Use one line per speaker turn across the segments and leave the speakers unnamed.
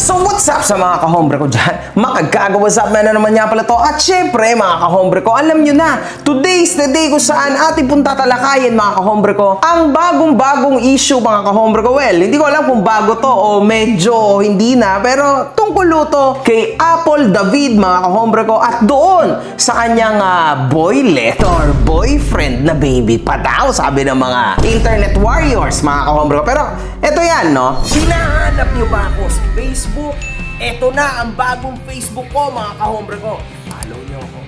So what's up sa mga kahombre ko dyan? Makagkaga, what's up na naman nga pala to. At syempre mga kahombre ko, alam nyo na, today's the day kung saan ating pong tatalakayin mga kahombre ko ang bagong-bagong issue mga kahombre ko. Well, hindi ko alam kung bago to o medyo hindi na, pero tungkol to kay Apple David mga kahombre ko at doon sa kanyang boylet or boyfriend na baby pa daw, sabi ng mga internet warriors mga kahombre ko. Pero eto yan, no? Hinahanap nyo ba ako sa Facebook? Eto na ang bagong Facebook ko mga kahombre ko. Follow nyo ako.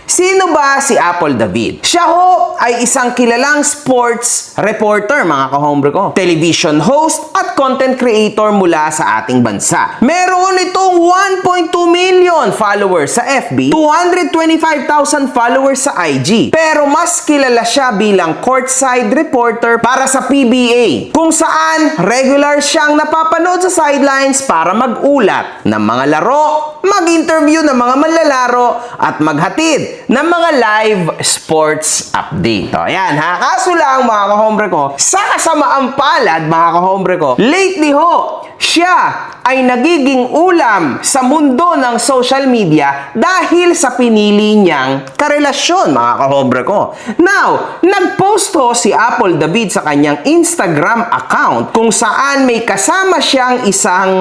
Sino ba si Apple David? Siya ho ay isang kilalang sports reporter mga kahombre ko. Television host at content creator mula sa ating bansa. Meron itong 1.2 million followers sa FB, 225,000 followers sa IG. Pero mas kilala siya bilang courtside reporter para sa PBA, kung saan regular siyang napapanood sa sidelines para mag-ulat ng mga laro, mag-interview ng mga manlalaro at maghatid ng mga live sports update. O, ayan ha. Kaso lang mga kahombre ko, sa kasamaang palad mga kahombre ko, lately ho, siya ay nagiging ulam sa mundo ng social media dahil sa pinili niyang karelasyon mga kahombre ko. Now, nagpost ho si Apple David sa kanyang Instagram account kung saan may kasama siyang isang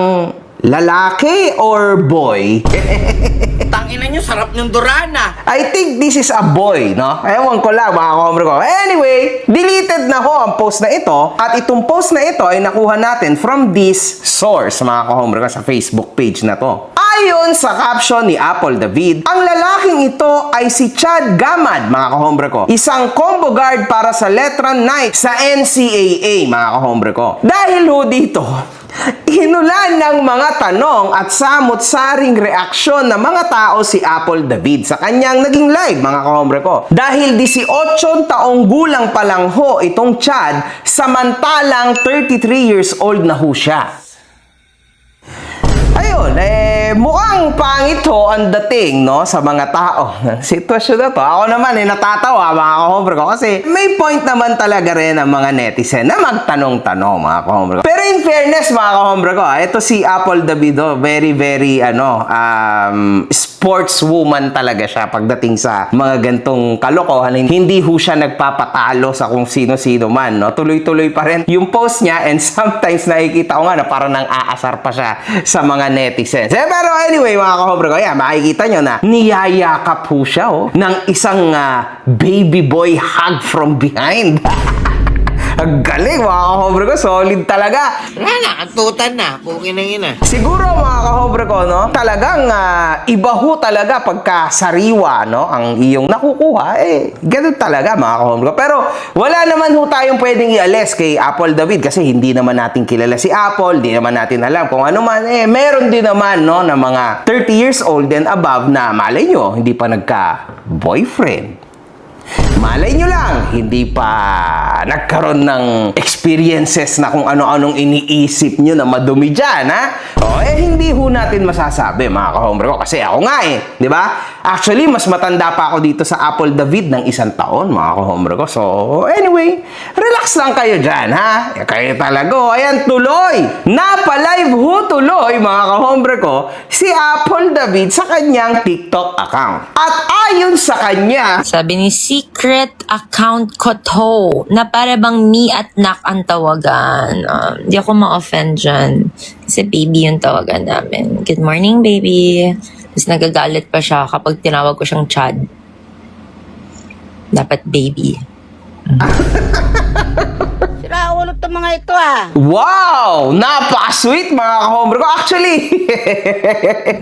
lalaki or boy.
Tangina nyo, sarap ng Durana.
I think this is a boy, no? Ewan ko lang, mga kahombre ko. Anyway, deleted na ho ang post na ito. At itong post na ito ay nakuha natin from this source, mga kahombre ko, sa Facebook page na to. Ayon sa caption ni Apple David, ang lalaking ito ay si Chad Gamad, mga kahombre ko. Isang combo guard para sa Letran Knight sa NCAA, mga kahombre ko. Dahil ho dito, hinulan ng mga tanong at samot-saring reaksyon ng mga tao si Apple David sa kanyang naging live, mga kahombre ko. Dahil 18 taong gulang pa lang ho itong Chad, samantalang 33 years old na ho siya. Ayun, mukhang pangit ho ang dating, no, sa mga tao. Sitwasyon na to. Ako naman, natatawa, mga kahombre ko, kasi may point naman talaga rin ang mga netizen na magtanong-tanong, mga kahombre ko. Pero in fairness, mga kahombre ko, ito si Apple David, very, very, sportswoman talaga siya pagdating sa mga gantong kalokohan. Hindi ho siya nagpapatalo sa kung sino-sino man, no. Tuloy-tuloy pa rin yung post niya, and sometimes nakikita ko nga na parang nang aasar pa siya sa mga netizens. Pero anyway, mga kahombre ko, yan, makikita nyo na niyayakap po siya ng isang baby boy hug from behind. Ang galing, mga kahombre ko. Solid talaga.
Wala na, kantutan na. Pukin na yun ah.
Siguro, mga kahombre ko, no, talagang iba ho talaga pagka sariwa, no, ang iyong nakukuha. Ganun talaga, mga kahombre ko. Pero wala naman ho tayong pwedeng ialis kay Apple David kasi hindi naman natin kilala si Apple, hindi naman natin alam kung ano man. Meron din naman, no, na mga 30 years old and above na malay nyo, hindi pa nagka-boyfriend. Malay nyo lang, hindi pa nagkaroon ng experiences na kung ano-anong iniisip nyo na madumi dyan, ha? Hindi ho natin masasabi, mga kahombre ko, kasi ako nga di ba? Actually, mas matanda pa ako dito sa Apple David ng 1 taon, mga kahombre ko. So, anyway, relax lang kayo dyan, ha? Kayo talaga, ayan, tuloy! Napalive ho tuloy, mga kahombre ko, si Apple David sa kanyang TikTok account. At ayon sa kanya,
sabi ni secret account ko to, na para bang me at Nak ang tawagan. Hindi ako ma-offend dyan. Kasi baby yung tawagan namin. Good morning, baby. Tapos nagagalit pa siya kapag tinawag ko siyang Chad. Dapat baby.
Sira ulo to mga ito ah.
wow! Napaka-sweet, mga kahombre ko. Actually,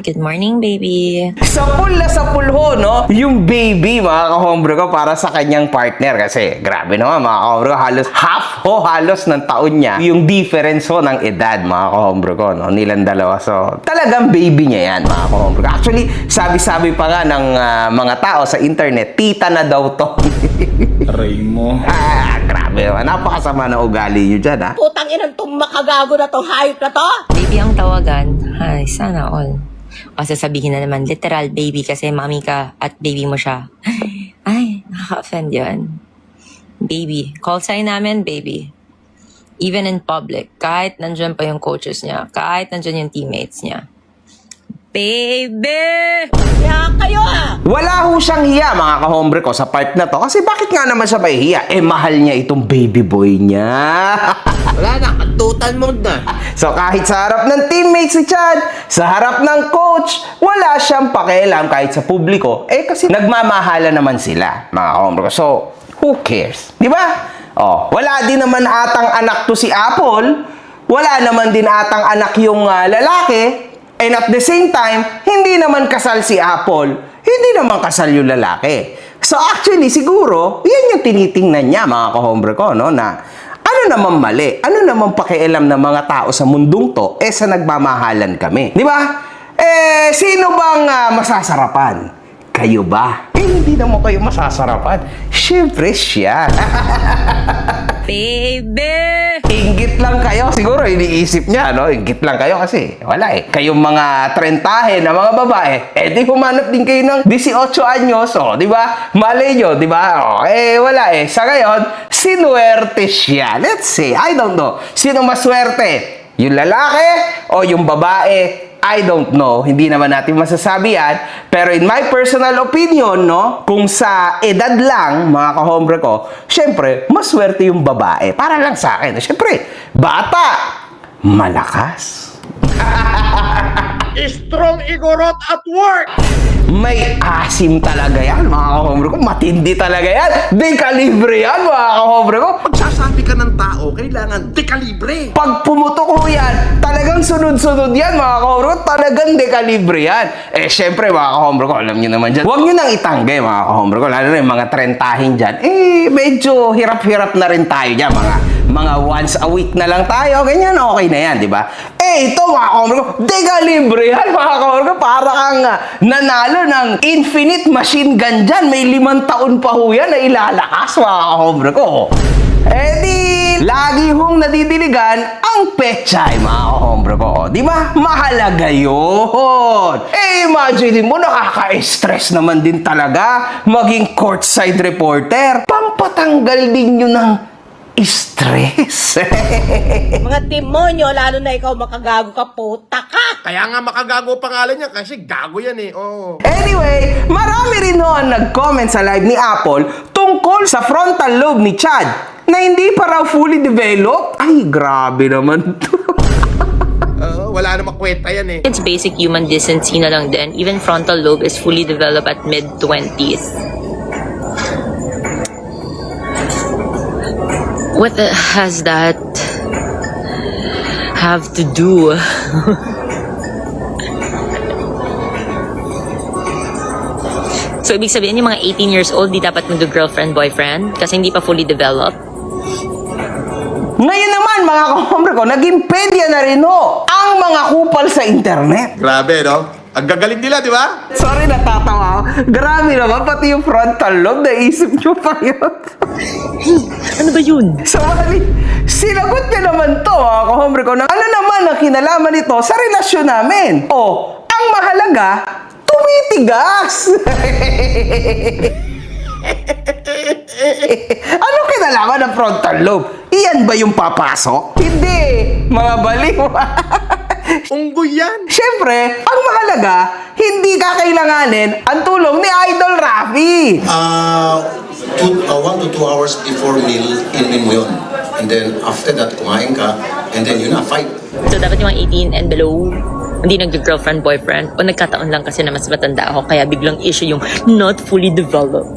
Good morning, baby.
sapul na sapul ho, no? Yung baby, mga kahombre ko, para sa kanyang partner. Kasi, grabe naman, mga kahombre ko, halos half ho, halos ng taon niya. Yung difference ho ng edad, mga kahombre ko, no? Nilang dalawa. So, talagang baby niya yan, mga kahombre ko. Actually, sabi-sabi pa nga ng mga tao sa internet, tita na daw to.
Aray mo.
Grabe, napakasama na ugali nyo dyan, ha?
Putang inang tong makagago na tong hayop na to.
Baby ang tawagan. Ay, sana all. O sasabihin na naman, literal baby kasi mami ka at baby mo siya. Ay, nakaka-offend yun. Baby. Call sign namin, baby. even in public, kahit nandyan pa yung coaches niya, kahit nandyan yung teammates niya. Baby!
Kaya kayo
Wala ho siyang hiya, mga kahombre ko, sa part na to. Kasi bakit nga naman siya may hiya? Mahal niya itong baby boy niya.
Wala na, kantutan mo na.
So kahit sa harap ng teammates si Chad, sa harap ng coach, wala siyang pakialam kahit sa publiko. Kasi nagmamahala naman sila, mga kahombre ko. So, who cares? Di ba? Wala din naman atang anak to si Apple. Wala naman din atang anak yung lalaki. And at the same time, hindi naman kasal si Apple. Hindi naman kasal yung lalaki. So actually, siguro, yan yung tinitingnan niya, mga kahombre ko, no? Na ano naman mali? Ano naman pakialam ng mga tao sa mundong to, sa nagmamahalan kami? Di ba? Sino bang masasarapan? Kayo ba? Hindi naman kayo masasarapan. Siyempre siya.
Baby!
Inggit lang kayo. Siguro iniisip niya, no? Inggit lang kayo kasi wala Kayong mga trentahe na mga babae, di humanap din kayo ng 18 anyos, di ba? Malay nyo, di ba? Wala Sa ngayon, sinuwerte siya. Let's say, I don't know. Sino maswerte? Yung lalaki o yung babae? I don't know. Hindi naman natin masasabi yan. Pero in my personal opinion, no, kung sa edad lang, mga kahombre ko, syempre, maswerte yung babae. Para lang sa akin. Syempre, bata, malakas.
Strong Igorot at work!
May asim talaga yan, mga kahombre ko. Matindi talaga yan. Dekalibre yan, mga kahombre ko.
Pagsasabi ka ng tao, kailangan dekalibre.
Pag pumutok ko yan, talagang sunod-sunod yan, mga kahombre ko. Talagang dekalibre yan. Syempre, mga kahombre ko, alam nyo naman dyan. Huwag nyo nang itangge, mga kahombre ko. Lalo na yung mga trentahin dyan. Medyo hirap-hirap na rin tayo dyan, mga once a week na lang tayo. Ganyan, okay na yan, di ba? Ito, mga kahombre ko, dekalibre yan, mga kahombre ko. Para kang nanalo ng infinite machine gun dyan. May 5 taon pa ho yan na ilalakas, mga kahombre ko. Lagi hong nadidiligan ang pechay, mga kahombre ko. Di ba? Mahalaga yun. Imagine mo, nakaka-stress naman din talaga maging courtside reporter. Pampatanggal din yun ng stress.
Mga demonyo, lalo na ikaw makagago ka, puta ka!
Kaya nga makagago pangalan niya kasi gago yan
Anyway, marami rin ho ang nag-comment sa live ni Apple tungkol sa frontal lobe ni Chad na hindi pa raw fully developed. Ay, grabe naman to.
Wala namang kwenta yan
It's basic human decency na lang din. Even frontal lobe is fully developed at mid-20s. What has that have to do? So, ibig sabihin, yung mga 18 years old, di dapat mag-girlfriend, boyfriend? Kasi hindi pa fully developed?
Ngayon naman, mga kahombre ko, naging pedya na rin ho ang mga kupal sa internet.
Grabe, no? Ang gagaling nila, di ba?
Sorry, natatawa ako. Grabe naman, pati yung frontal lobe, naisip nyo pa yun.
Ano ba yun?
So, sinagot niya naman to, mga kahombre ko, na ano naman ang kinalaman nito sa relasyon namin? Ang mahalaga, tumitigas. Anong kinalaman ng frontal lobe? Iyan ba yung papasok? Hindi, mga baliw.
Unggoy yan.
Siyempre, ang mahalaga, hindi kakailanganin ang tulong ni Idol Rafi.
1 to 2 hours before meal, inumin mo yun. And then after that, kumain ka, and then yun na, fight.
So, dapat yung mga 18 and below, hindi nag-girlfriend, boyfriend, o nagkataon lang kasi na mas matanda ako, kaya biglang issue yung not fully developed.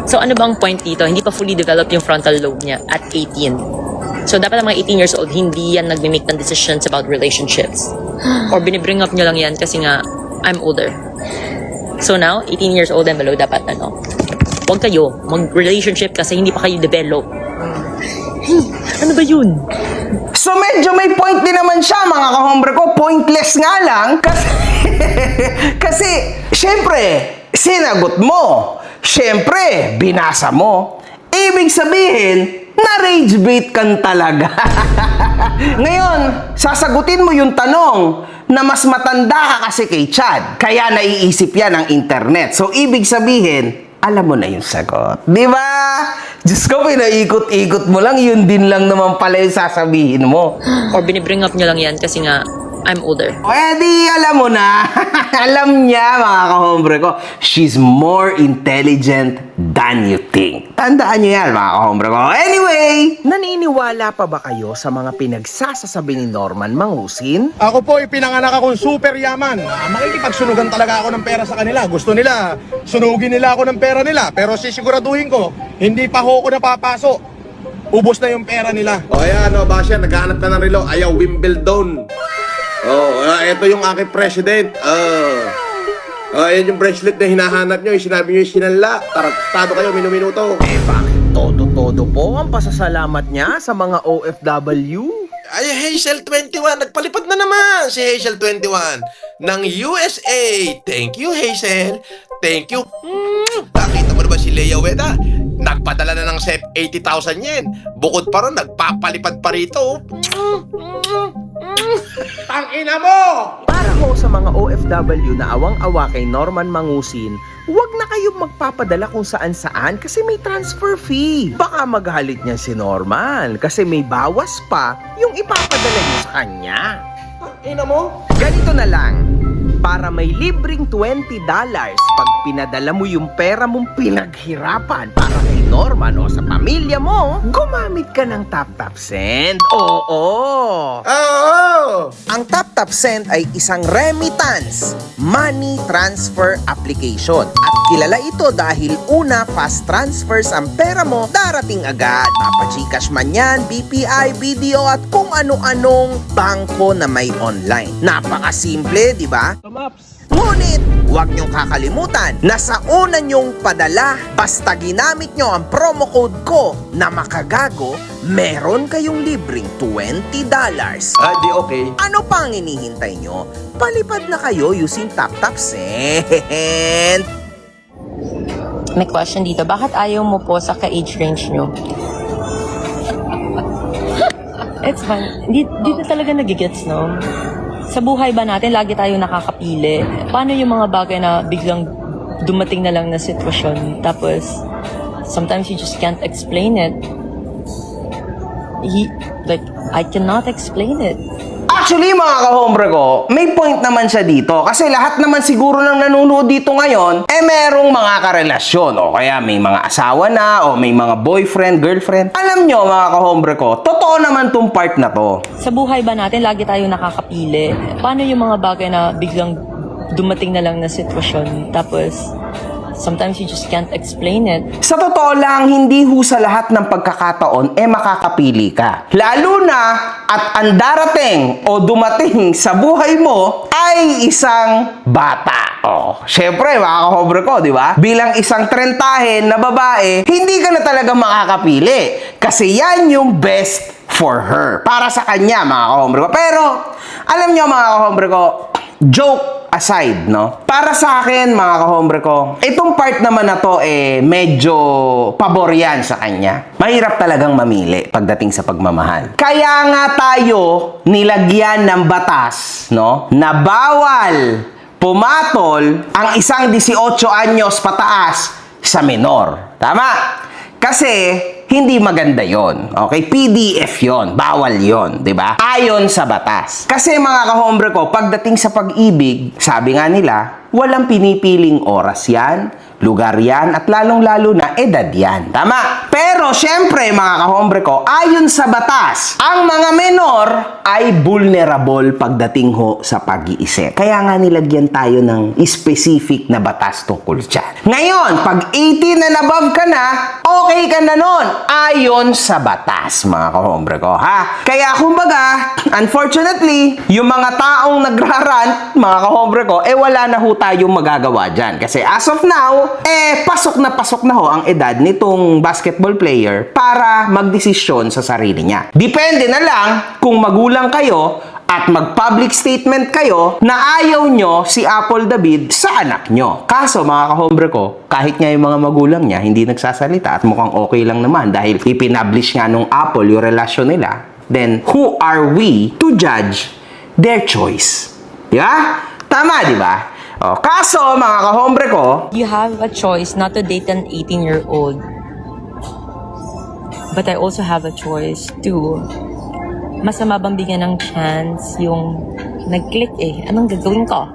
So, ano bang point dito? Hindi pa fully developed yung frontal lobe niya at 18. So, dapat ang mga 18 years old, hindi yan nag-make ng decisions about relationships. Or binibring up nyo lang yan kasi nga, I'm older. So now, 18 years old and below, dapat huwag kayo mag-relationship kasi hindi pa kayo develop. Ano ba yun?
So medyo may point din naman siya, mga kahombre ko. Pointless nga lang kasi syempre, sinagot mo. Syempre, binasa mo. Ibig sabihin, na-rage bait kan talaga. Ngayon, sasagutin mo yung tanong na mas matanda ka kasi kay Chad. Kaya naiisip yan ng internet. So, ibig sabihin, alam mo na yung sagot. Di ba? Diyos ko, pinaikot-ikot mo lang, yun din lang naman pala yung sasabihin mo.
Or binibring up nyo lang yan kasi nga, I'm older.
Eh di, alam mo na. Alam niya, mga kahombre ko. She's more intelligent than you think. Tandaan niyo yan, mga kahombre ko. Anyway, naniniwala pa ba kayo sa mga pinagsasasabi ni Norman Mangusin?
Ako po, ipinanganak akong super yaman. Makikipagsunugan talaga ako ng pera sa kanila. Gusto nila, sunugin nila ako ng pera nila. Pero sisiguraduhin ko, hindi pa ho ako napapasok. Ubos na yung pera nila.
O ayan, o Basya, naghahanap na ng relo. Ayaw, Wimbledon. Ito yung aking president. Ayan yung bracelet na hinahanap nyo. Sinabi nyo yung sinanla. Tarantado kayo, minuto.
Eh, bakit todo-todo po ang pasasalamat niya sa mga OFW?
Ay, Hazel 21, nagpalipad na naman si Hazel 21 ng USA. Thank you, Hazel. Thank you. Nakita mo na ba si Leia Weda? Nagpadala na ng 80,000 yen. Bukod pa ron, nagpapalipad pa rito.
Tangina mo!
Para ho sa mga OFW na awang-awa kay Norman Mangusin, huwag na kayong magpapadala kung saan-saan kasi may transfer fee. Baka maghalit niya si Norman kasi may bawas pa yung ipapadala niyo sa kanya.
Tangina mo?
Ganito na lang, para may libreng $20 pag pinadala mo yung pera mong pinaghirapan para kay Norman o sa pamilya mo, gumamit ka ng TapTap Send. Oo! Ang TapTap Send ay isang remittance money transfer application. At kilala ito dahil una, fast transfers ang pera mo darating agad. Mapa-Gcash man yan, BPI, BDO at kung ano-anong bangko na may online. Napakasimple, di ba? Ngunit, huwag niyong kakalimutan na sa una niyong padala, basta ginamit niyo ang promo code ko na makagago, meron kayong libreng $20.
Di okay.
Ano pang hinihintay nyo? Palipad na kayo using TapTap Send.
May question dito, bakit ayaw mo po sa ka-age range nyo? It's fine. Dito talaga nagigets, no? Sa buhay ba natin, lagi tayo nakakapili? Paano yung mga bagay na biglang dumating na lang na sitwasyon? Tapos, sometimes you just can't explain it. I cannot explain it.
Actually, mga kahombre ko, may point naman siya dito. Kasi lahat naman siguro ng nanonood dito ngayon, merong mga karelasyon. O kaya may mga asawa na, o may mga boyfriend, girlfriend. Alam nyo, mga kahombre ko, totoo naman tong part na to.
Sa buhay ba natin, lagi tayo nakakapili? Paano yung mga bagay na biglang dumating na lang na sitwasyon? Tapos, sometimes you just can't explain it.
Sa totoo lang, hindi ho sa lahat ng pagkakataon makakapili ka. Lalo na at ang darating o dumating sa buhay mo ay isang bata. Syempre, mga kahombre ko, di ba? Bilang isang trentahin na babae, hindi ka na talaga makakapili. Kasi yan yung best for her. Para sa kanya, mga kahombre ko. Pero, alam nyo, mga kahombre ko, joke aside, no? Para sa akin, mga kahombre ko, itong part naman na to, medyo pabor yan sa kanya. Mahirap talagang mamili pagdating sa pagmamahal. Kaya nga tayo nilagyan ng batas, no? Na bawal pumatol ang isang 18 anyos pataas sa menor. Tama? Kasi, hindi maganda yon. Okay? PDF yon. Bawal yon. Diba? Ayon sa batas. Kasi mga kahombre ko, pagdating sa pag-ibig, sabi nga nila, walang pinipiling oras yan, lugar yan, at lalong-lalo na edad yan. Tama? Pero, syempre, mga kahombre ko, ayon sa batas, ang mga menor ay vulnerable pagdating ho sa pag-iisip. Kaya nga nilagyan tayo ng specific na batas tungkol dyan. Ngayon, pag 18 and above ka na, okay ka na nun. Ayon sa batas, mga kahombre ko, ha? Kaya, kumbaga, unfortunately, yung mga taong nagrarant, mga kahombre ko, wala na ho tayong magagawa dyan. Kasi as of now, pasok na ho ang edad nitong basketball player para magdesisyon sa sarili niya. Depende na lang kung magulang kayo at mag-public statement kayo na ayaw nyo si Apple David sa anak nyo. Kaso, mga kahombre ko, kahit nga yung mga magulang niya hindi nagsasalita at mukhang okay lang naman dahil ipinablish nga nung Apple yung relasyon nila, then who are we to judge their choice? Diba? Tama, diba? Kaso, mga kahombre ko,
You have a choice not to date an 18-year-old. But I also have a choice to masama bang bigyan ng chance yung nag-click eh. Anong gagawin ko?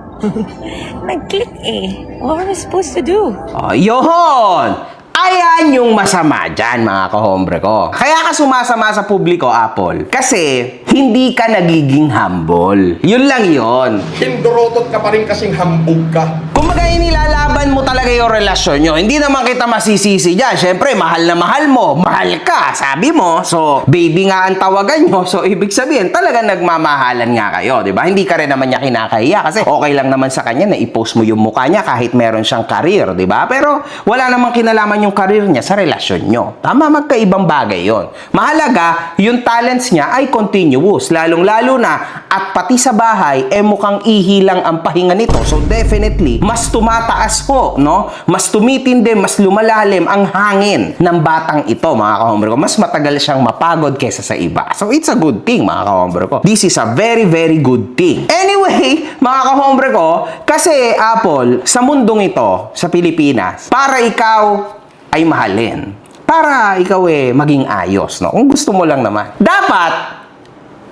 Nag-click eh. What am I supposed to do?
Yun! Ayan yung masama dyan, mga kahombre ko. Kaya ka sumasama sa publiko, Apple. Kasi, hindi ka nagiging humble. Yun lang yun.
Hindorotot ka pa rin kasing hambog ka.
Kumbaga, inilalaban mo talaga yung relasyon nyo. Hindi naman kita masisisi dyan. Siyempre, mahal na mahal mo. Mahal ka, sabi mo. So, baby nga ang tawagan nyo. So, ibig sabihin, talagang nagmamahalan nga kayo. Diba? Hindi ka rin naman niya kinakahiya. Kasi okay lang naman sa kanya na i-post mo yung mukha niya kahit meron siyang career. Diba? Pero, wala namang kinalaman yung career niya sa relasyon nyo. Tama, magkaibang bagay yon. Mahalaga, yung talents niya ay continuous. Lalong-lalo na, at pati sa bahay, mukhang ihilang ang pahinga nito. So, definitely, mas tumataas po, no? Mas tumitindi, mas lumalalim ang hangin ng batang ito, mga kahombre ko. Mas matagal siyang mapagod kaysa sa iba. So, it's a good thing, mga kahombre ko. This is a very, very good thing. Anyway, mga kahombre ko, kasi Apple, sa mundong ito, sa Pilipinas, para ikaw ay mahalin. Para ikaw maging ayos, no? Kung gusto mo lang naman. Dapat,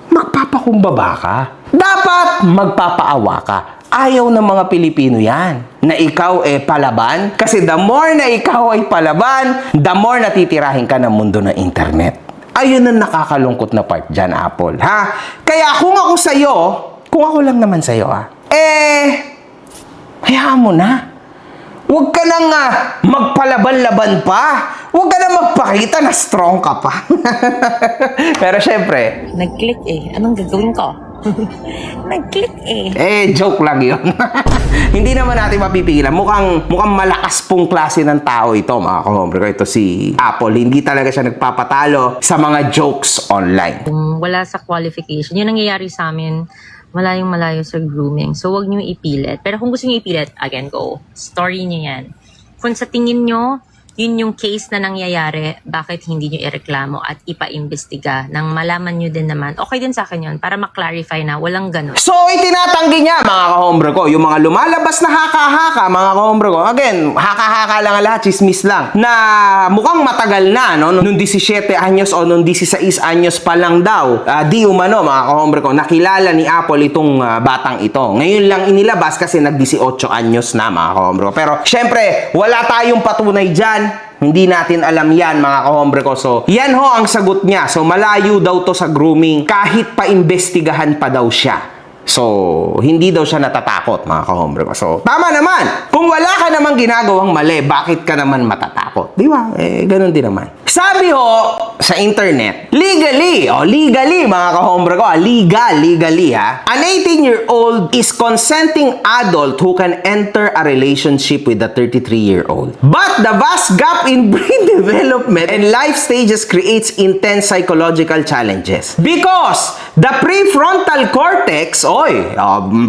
magpapakumbaba ka. Dapat, magpapaawa ka. Ayaw ng mga Pilipino yan. Na ikaw palaban. Kasi the more na ikaw ay palaban, the more natitirahin ka ng mundo ng internet. Ayun ang nakakalungkot na part dyan, Apple. Ha? Kaya kung ako sa'yo, kung ako lang naman sa'yo, hayaan mo na. Huwag ka nang magpalaban-laban pa. Huwag ka nang magpakita na strong ka pa. Pero syempre,
Nag-click eh. Anong gagawin ko? Nag-click eh.
joke lang yun. Hindi naman natin mapipigilan. Mukhang malakas pong klase ng tao ito, mga kahombre ko. Ito si Apple. Hindi talaga siya nagpapatalo sa mga jokes online.
Wala sa qualification. Yun nangyayari sa amin. Malayong malayo sa grooming. So, wag niyo ipilit. Pero kung gusto niyo ipilit, again, go. Story niyo yan. Kung sa tingin niyo, yun yung case na nangyayari, bakit hindi nyo ireklamo at ipa-imbestiga nang malaman nyo din naman, okay din sa akin yun, para maklarify na walang ganun.
So, itinatanggi niya, mga kahombre ko, yung mga lumalabas na haka-haka, mga kahombre ko, again, haka-haka lang lahat, chismis lang, na mukhang matagal na, no? Nung 17 anyos o nung 16 anyos pa lang daw, di umano, mga kahombre ko, nakilala ni Apple itong batang ito. Ngayon lang inilabas kasi nag-18 anyos na, mga kahombre ko. Pero, syempre, wala tayong patunay dyan. Hindi natin alam yan, mga kahombre ko. So, yan ho ang sagot niya. So, malayo daw to sa grooming kahit pa-imbestigahan pa daw siya. So, hindi daw siya natatakot, mga kahombre ko. So, tama naman. Kung wala ka namang ginagawang mali, bakit ka naman matatakot? Di ba? Ganun din naman. Sabi ho, sa internet, legally, mga kahombre ko, legally, an 18-year-old is consenting adult who can enter a relationship with a 33-year-old. But the vast gap in brain development and life stages creates intense psychological challenges. Because the prefrontal cortex,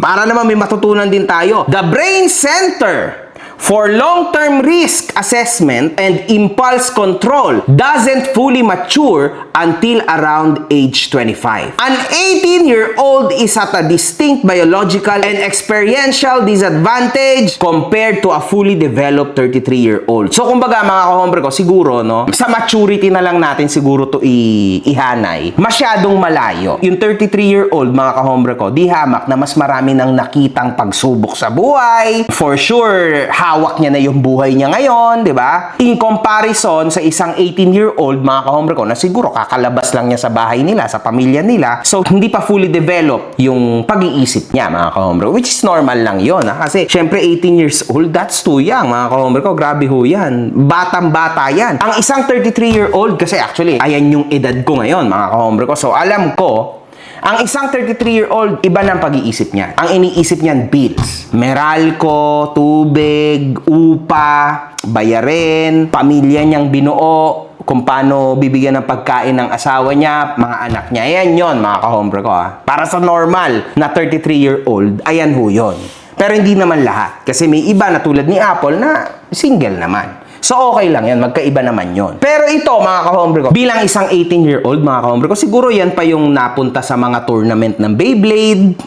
para naman may matutunan din tayo, the brain center for long-term risk assessment and impulse control doesn't fully mature until around age 25. An 18-year-old is at a distinct biological and experiential disadvantage compared to a fully developed 33-year-old. So, kumbaga, mga kahombre ko, siguro, no, sa maturity na lang natin siguro to ihanay. Masyadong malayo. Yung 33-year-old, mga kahombre ko, di hamak na mas marami nang nakitang pagsubok sa buhay. For sure, hawak niya na yung buhay niya ngayon, di ba? In comparison sa isang 18-year-old, mga kahombre ko, na siguro kakalabas lang niya sa bahay nila, sa pamilya nila. So, hindi pa fully developed yung pag-iisip niya, mga kahombre, which is normal lang yun, ha? Kasi, syempre, 18 years old, that's too young, mga kahombre ko. Grabe ho yan. Batang-bata yan. Ang isang 33-year-old, kasi actually, ayan yung edad ko ngayon, mga kahombre ko. So, alam ko, ang isang 33-year-old, iba ng pag-iisip niya. Ang iniisip niyan, bills. Meralco, tubig, upa, bayarin, pamilya niyang binuo, kung paano bibigyan ng pagkain ng asawa niya, mga anak niya. Ayan yon, mga kahombre ko. Para sa normal na 33-year-old, ayan ho yun. Pero hindi naman lahat. Kasi may iba na tulad ni Apple na single naman. So okay lang yan, magkaiba naman yon. Pero ito mga kahombre ko, bilang isang 18-year-old mga kahombre ko, siguro yan pa yung napunta sa mga tournament ng Beyblade,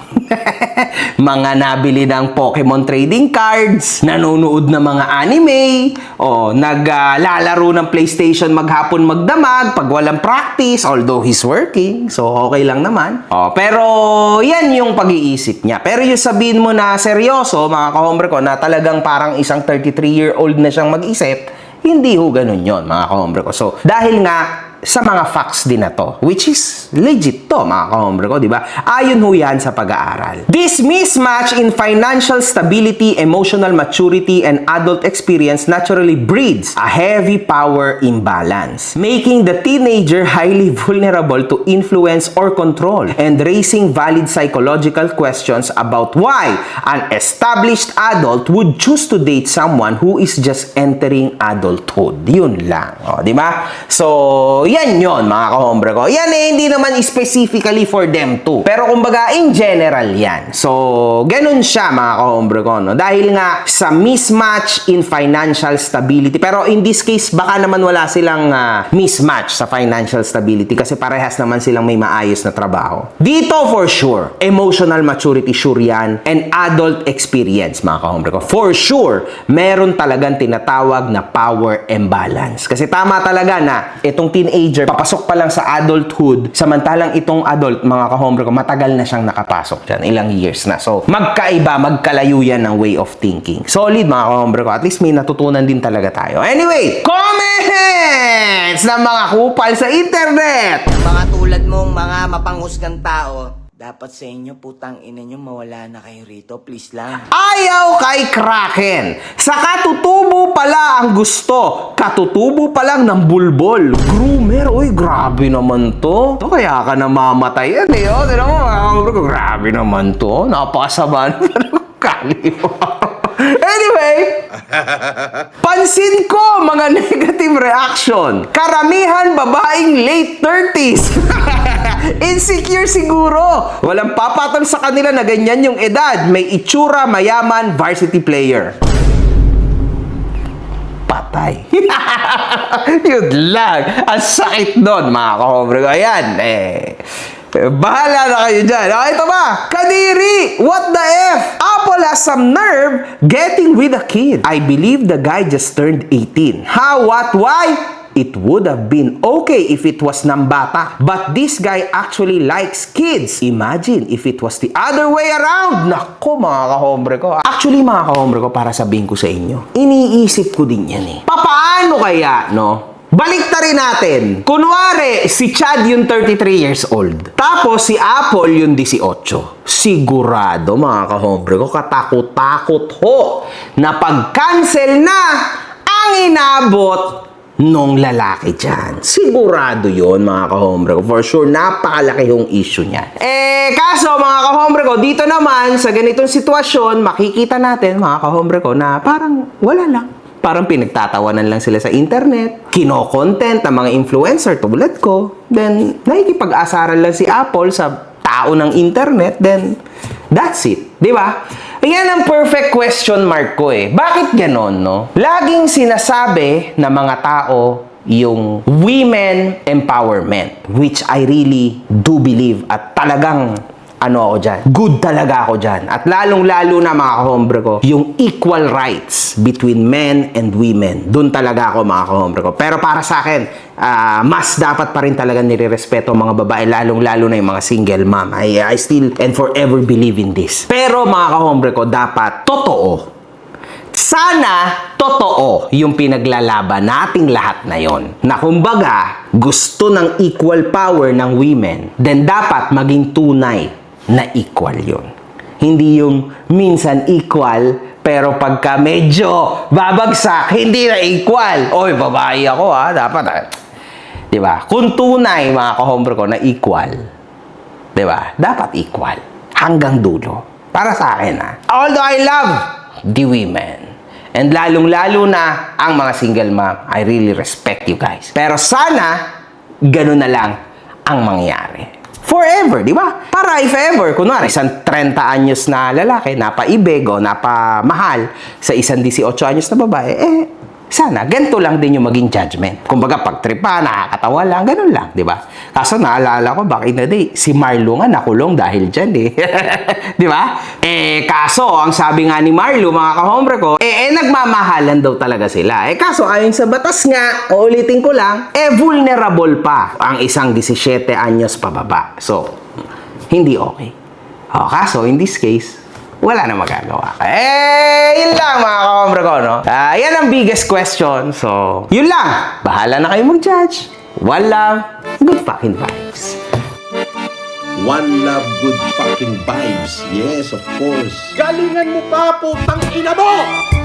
mga nabili ng Pokemon trading cards, nanonood ng mga anime, o naglalaro ng PlayStation maghapon magdamag pag walang practice, although he's working, so okay lang naman. Pero yan yung pag-iisip niya. Pero yung sabihin mo na seryoso, mga kahombre ko, na talagang parang isang 33-year-old na siyang mag-isip, hindi ho ganun yon mga kahombre ko. So, dahil nga sa mga facts din na to, which is legit to mga kahombre ko, di ba? Ayon ho yan sa pag-aaral. This mismatch in financial stability, emotional maturity, and adult experience naturally breeds a heavy power imbalance, making the teenager highly vulnerable to influence or control, and raising valid psychological questions about why an established adult would choose to date someone who is just entering adulthood. Yun lang. O, di ba? So, yan yon mga kahombre ko. Yan hindi naman specifically for them too. Pero kumbaga, in general yan. So, ganun siya mga kahombre ko, no? Dahil nga sa mismatch in financial stability. Pero in this case, baka naman wala silang mismatch sa financial stability kasi parehas naman silang may maayos na trabaho. Dito for sure, emotional maturity sure yan, and adult experience mga kahombre ko. For sure, meron talagang tinatawag na power imbalance. Kasi tama talaga na itong teenager, papasok pa lang sa adulthood, samantalang itong adult, mga kahombre ko, matagal na siyang nakapasok dyan, ilang years na. So, magkaiba, magkalayo yan ng way of thinking. Solid, mga kahombre ko. At least may natutunan din talaga tayo. Anyway, comments ng mga kupal sa internet!
Mga tulad mong mga mapanghusgang tao, dapat sa inyo, putang ina nyo, mawala na kayo rito. Please lang.
Ayaw kay Kraken. Sa katutubo pala ang gusto. Katutubo pa lang ng bulbol. Groomer. Uy, grabe naman to. So, kaya ka namamatay yan eh. Tinan mo, grabe naman to. Napakasama naman ng kaliwa. Anyway, pansin ko mga negative reaction. Karamihan babaeng late 30s. Insecure siguro. Walang papatol sa kanila na ganyan yung edad. May itsura, mayaman, varsity player. Patay. Yun lang. Ang sakit doon, mga kahombre ko. Ayan, bahala na kayo dyan. Ito ba? Kadiri! What the F? Apple has some nerve getting with a kid. I believe the guy just turned 18. How? What? Why? It would have been okay if it was nambata. But this guy actually likes kids. Imagine if it was the other way around. Nako, mga kahombre ko. Actually, mga kahombre ko, para sabihin ko sa inyo, iniisip ko din yan eh. Papaano kaya, no? Baliktarin natin. Kunwari, si Chad yung 33 years old. Tapos si Apple yung 18. Sigurado, mga kahombre ko, katakot-takot ho na pag-cancel na ang inabot nung lalaki dyan. Sigurado yon mga kahombre ko. For sure, napakalaki yung issue niya. Kaso mga kahombre ko, dito naman sa ganitong sitwasyon, makikita natin mga kahombre ko na parang wala lang. Parang pinagtatawanan lang sila sa internet, kino-content ang mga influencer tulad ko, then nakikipag-asaran lang si Apple sa tao ng internet, then that's it. Di ba? Yan ang perfect question mark ko eh. Bakit ganon, no? Laging sinasabi ng mga tao yung women empowerment, which I really do believe at talagang ano ako dyan. Good talaga ako dyan. At lalong-lalo na mga kahombre ko, yung equal rights between men and women. Doon talaga ako mga kahombre ko. Pero para sa akin, mas dapat pa rin talaga nire-respeto mga babae, lalong-lalo na yung mga single mom. I still and forever believe in this. Pero mga kahombre ko, dapat totoo. Sana totoo yung pinaglalaban nating lahat na yon. Na kumbaga, gusto ng equal power ng women, then dapat maging tunay na equal yun. Hindi yung minsan equal, pero pagka medyo babagsak, hindi na equal. Oy, babae ako dapat diba? Kung tunay, mga kahombre ko, na equal, diba? Dapat equal. Hanggang dulo. Para sa akin Although I love the women, and lalong-lalo na ang mga single mom, I really respect you guys. Pero sana, ganun na lang ang mangyari. Forever, di ba? Para if ever, kunwari, isang 30 anyos na lalaki, napaibig o napamahal sa isang 18 anyos na babae, Sana, ganito lang din yung maging judgment. Kumbaga, pagtripa, nakakatawa lang, ganun lang, di ba? Kaso naalala ko, back in the day, si Marlo nga nakulong dahil dyan eh. Di ba? Kaso, ang sabi nga ni Marlo, mga kahombre ko, nagmamahalan daw talaga sila. Kaso, ayon sa batas nga, uulitin ko lang, vulnerable pa ang isang 17 anyos pababa. So, hindi okay. Kaso, in this case, wala na magagawa. Yun lang mga kahombre ko, no? Yan ang biggest question. So, yun lang. Bahala na kayo mag-judge. One love, good fucking vibes.
One love, good fucking vibes. Yes, of course.
Galingan mo pa, putang ina mo!